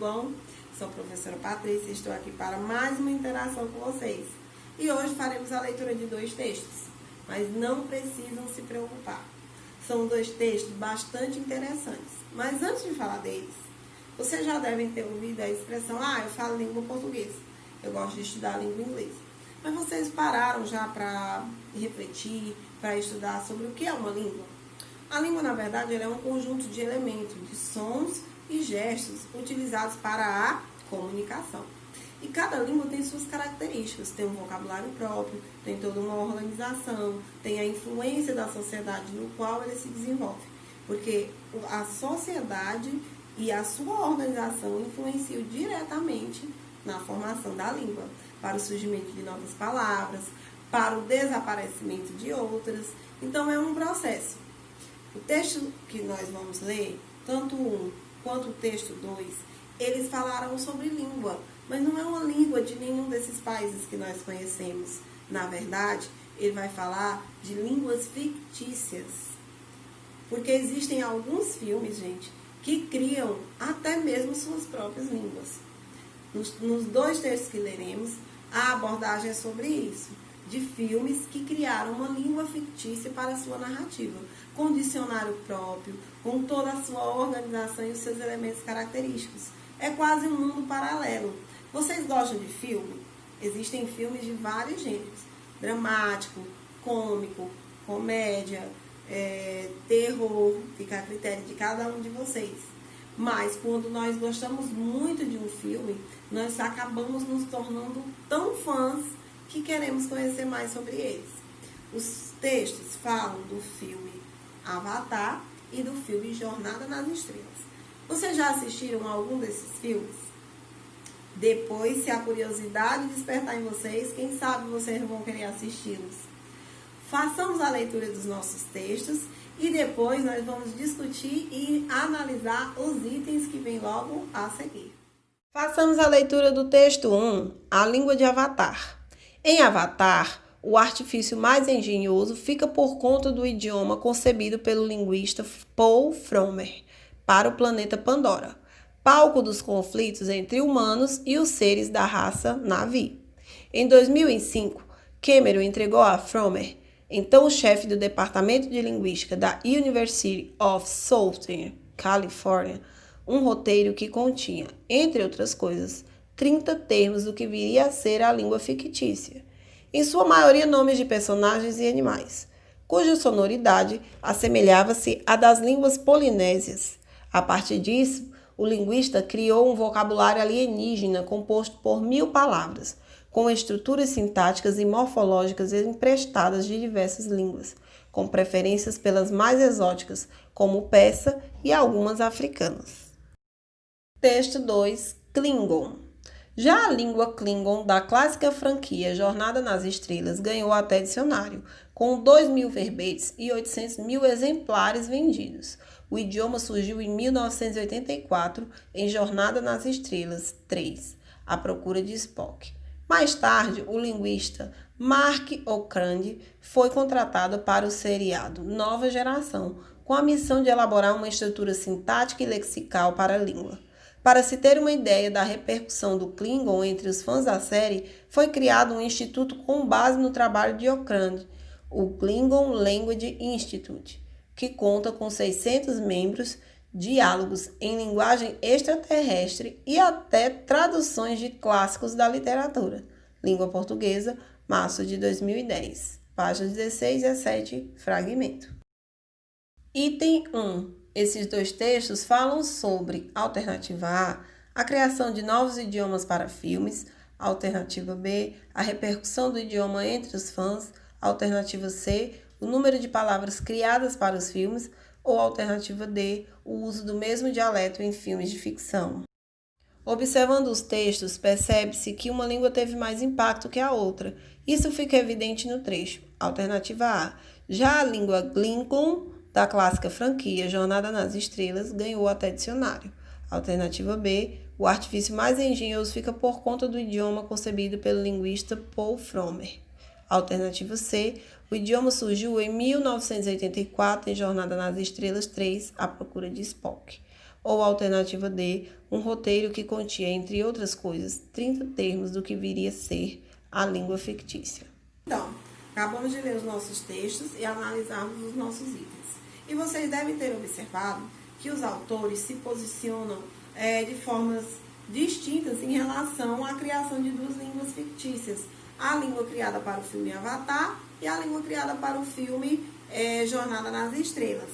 bom? Sou a professora Patrícia e estou aqui para mais uma interação com vocês. E hoje faremos a leitura de 2 textos, mas não precisam se preocupar. São 2 textos bastante interessantes, mas antes de falar deles, vocês já devem ter ouvido a expressão, eu falo língua portuguesa, eu gosto de estudar língua inglesa. Mas vocês pararam já para refletir, para estudar sobre o que é uma língua? A língua, na verdade, ela é um conjunto de elementos, de sons e gestos utilizados para a comunicação. E cada língua tem suas características, tem um vocabulário próprio, tem toda uma organização, tem a influência da sociedade no qual ele se desenvolve. Porque a sociedade e a sua organização influenciam diretamente na formação da língua, para o surgimento de novas palavras, para o desaparecimento de outras. Então, é um processo. O texto que nós vamos ler, tanto um quanto o texto 2, eles falaram sobre língua, mas não é uma língua de nenhum desses países que nós conhecemos. Na verdade, ele vai falar de línguas fictícias. Porque existem alguns filmes, gente, que criam até mesmo suas próprias línguas. Nos 2 textos que leremos, a abordagem é sobre isso, de filmes que criaram uma língua fictícia para a sua narrativa, com dicionário próprio, com toda a sua organização e os seus elementos característicos. É quase um mundo paralelo. Vocês gostam de filme? Existem filmes de vários gêneros, dramático, cômico, comédia, terror, fica a critério de cada um de vocês. Mas quando nós gostamos muito de um filme, nós acabamos nos tornando tão fãs que queremos conhecer mais sobre eles. Os textos falam do filme Avatar e do filme Jornada nas Estrelas. Vocês já assistiram a algum desses filmes? Depois, se a curiosidade despertar em vocês, quem sabe vocês vão querer assisti-los. Façamos a leitura dos nossos textos e depois nós vamos discutir e analisar os itens que vêm logo a seguir. Façamos a leitura do texto 1, a língua de Avatar. Em Avatar, o artifício mais engenhoso fica por conta do idioma concebido pelo linguista Paul Frommer para o planeta Pandora, palco dos conflitos entre humanos e os seres da raça Na'vi. Em 2005, Cameron entregou a Frommer, então o chefe do Departamento de Linguística da University of Southern California, um roteiro que continha, entre outras coisas, 30 termos do que viria a ser a língua fictícia, em sua maioria nomes de personagens e animais, cuja sonoridade assemelhava-se à das línguas polinésias. A partir disso, o linguista criou um vocabulário alienígena composto por 1000 palavras, com estruturas sintáticas e morfológicas emprestadas de diversas línguas, com preferências pelas mais exóticas, como o persa e algumas africanas. Texto 2. Klingon. Já a língua Klingon da clássica franquia Jornada nas Estrelas ganhou até dicionário, com 2.000 verbetes e 800.000 exemplares vendidos. O idioma surgiu em 1984 em Jornada nas Estrelas 3, A Procura de Spock. Mais tarde, o linguista Mark Okrand foi contratado para o seriado Nova Geração, com a missão de elaborar uma estrutura sintática e lexical para a língua. Para se ter uma ideia da repercussão do Klingon entre os fãs da série, foi criado um instituto com base no trabalho de Okrand, o Klingon Language Institute, que conta com 600 membros, diálogos em linguagem extraterrestre e até traduções de clássicos da literatura. Língua portuguesa, março de 2010. Páginas 16 e 17, fragmento. Item 1. Esses 2 textos falam sobre, alternativa A criação de novos idiomas para filmes, alternativa B, a repercussão do idioma entre os fãs, alternativa C, o número de palavras criadas para os filmes, ou alternativa D, o uso do mesmo dialeto em filmes de ficção. Observando os textos, percebe-se que uma língua teve mais impacto que a outra. Isso fica evidente no trecho. Alternativa A. Já a língua Klingon, da clássica franquia Jornada nas Estrelas, ganhou até dicionário. Alternativa B. O artifício mais engenhoso fica por conta do idioma concebido pelo linguista Paul Frommer. Alternativa C. O idioma surgiu em 1984 em Jornada nas Estrelas 3, A Procura de Spock. ou alternativa D, um roteiro que continha, entre outras coisas, 30 termos do que viria a ser a língua fictícia. Então, acabamos de ler os nossos textos e analisarmos os nossos itens. E vocês devem ter observado que os autores se posicionam de formas distintas em relação à criação de duas línguas fictícias. A língua criada para o filme Avatar e a língua criada para o filme Jornada nas Estrelas.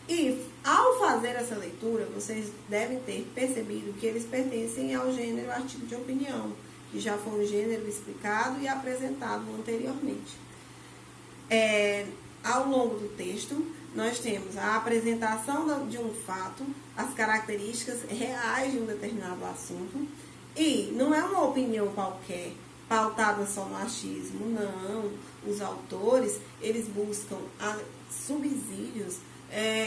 E, ao fazer essa leitura, vocês devem ter percebido que eles pertencem ao gênero artigo de opinião, que já foi um gênero explicado e apresentado anteriormente. Ao longo do texto, nós temos a apresentação de um fato, as características reais de um determinado assunto, e não é uma opinião qualquer, pautada só no achismo, não. Os autores, eles buscam subsídios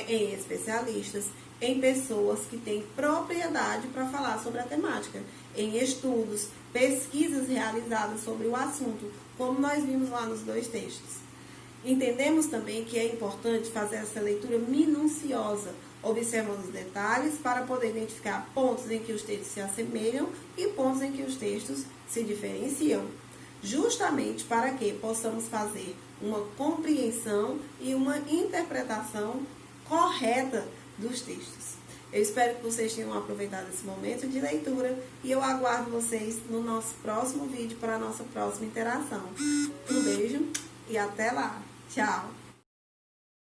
em especialistas, em pessoas que têm propriedade para falar sobre a temática, em estudos, pesquisas realizadas sobre o assunto, como nós vimos lá nos dois textos. Entendemos também que é importante fazer essa leitura minuciosa, observando os detalhes para poder identificar pontos em que os textos se assemelham e pontos em que os textos se diferenciam, justamente para que possamos fazer uma compreensão e uma interpretação correta dos textos. Eu espero que vocês tenham aproveitado esse momento de leitura e eu aguardo vocês no nosso próximo vídeo para a nossa próxima interação. Um beijo e até lá! Tchau!